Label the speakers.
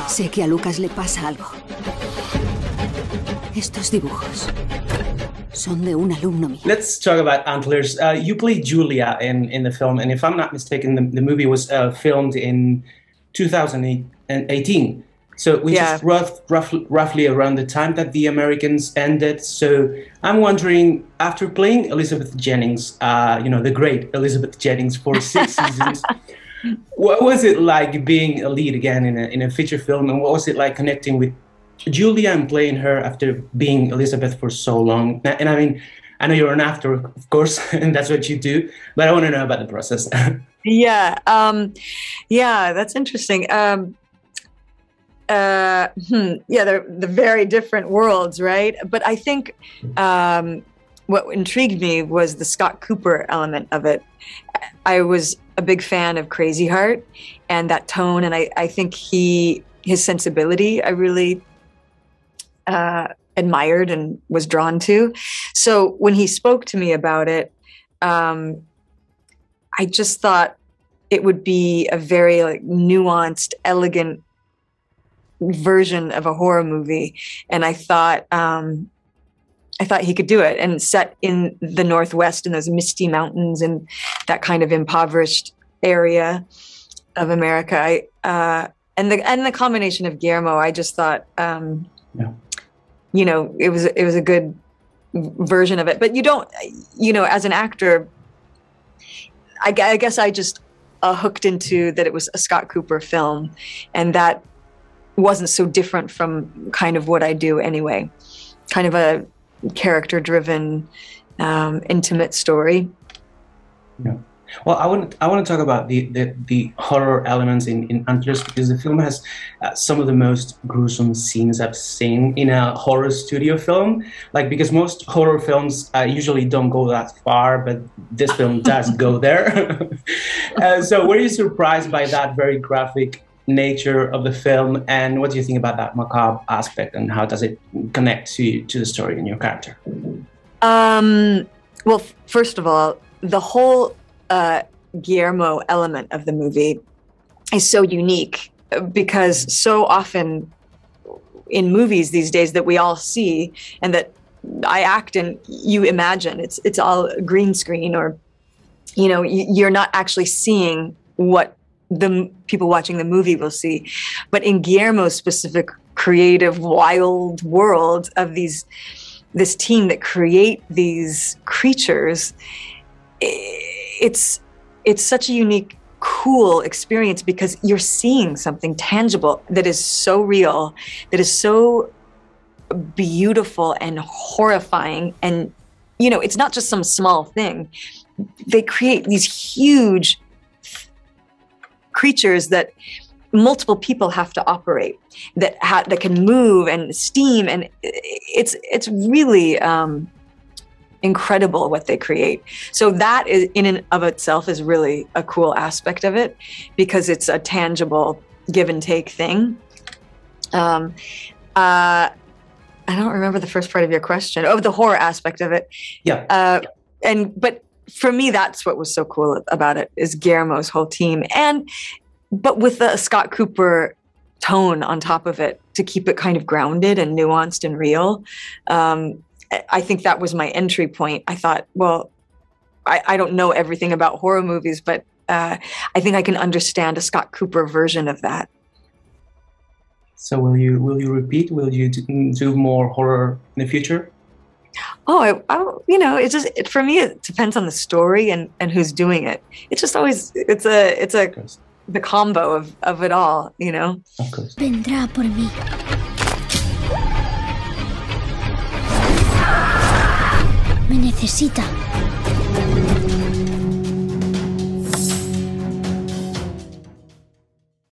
Speaker 1: Sé que a Lucas le pasa algo. Estos dibujos son de un alumno mío.
Speaker 2: Let's talk about Antlers. You play Julia in the film, and if I'm not mistaken, the movie was filmed in 2018. So which is roughly around the time that the Americans ended. So I'm wondering, after playing Elizabeth Jennings, the great Elizabeth Jennings for 6 seasons, what was it like being a lead again in a feature film, and what was it like connecting with Julia and playing her after being Elizabeth for so long? And I mean, I know you're an actor, of course, and that's what you do, but I want to know about the process.
Speaker 3: Yeah, that's interesting. Yeah, they're very different worlds, right? But I think what intrigued me was the Scott Cooper element of it. I was a big fan of Crazy Heart and that tone, and I think his sensibility I really admired and was drawn to. So when he spoke to me about it, I just thought it would be a very nuanced, elegant version of a horror movie, and I thought he could do it, and set in the Northwest in those misty mountains and that kind of impoverished area of America. And the combination of Guillermo, I just thought, it was a good version of it. But you don't, as an actor, I guess I just hooked into that it was a Scott Cooper film, and that wasn't so different from kind of what I do anyway. Kind of a character-driven, intimate story.
Speaker 2: Yeah. Well, I want to talk about the horror elements in Antlers, because the film has some of the most gruesome scenes I've seen in a horror studio film. Because most horror films usually don't go that far, but this film does go there. So were you surprised by that very graphic nature of the film, and what do you think about that macabre aspect, and how does it connect to the story and your character?
Speaker 3: Well, first of all, the whole Guillermo element of the movie is so unique, because so often in movies these days that we all see and that I act in, you imagine it's all green screen, or you're not actually seeing what the people watching the movie will see. But in Guillermo's specific creative wild world of this team that create these creatures, it's such a unique, cool experience, because you're seeing something tangible that is so real, that is so beautiful and horrifying. And it's not just some small thing. They create these huge creatures that multiple people have to operate, that can move and steam, and it's really incredible what they create. So that is in and of itself is really a cool aspect of it, because it's a tangible give and take thing. I don't remember the first part of your question. Oh, the horror aspect of it.
Speaker 2: Yeah.
Speaker 3: But for me, that's what was so cool about it, is Guillermo's whole team, but with the Scott Cooper tone on top of it to keep it kind of grounded and nuanced and real. I think that was my entry point. I thought, well, I don't know everything about horror movies, but I think I can understand a Scott Cooper version of that.
Speaker 2: So will you repeat? Will you do more horror in the future?
Speaker 3: Oh, for me, it depends on the story and who's doing it. It's just always, it's the combo of it all,
Speaker 2: Of course.
Speaker 4: Vendrá por mí. Me necesita.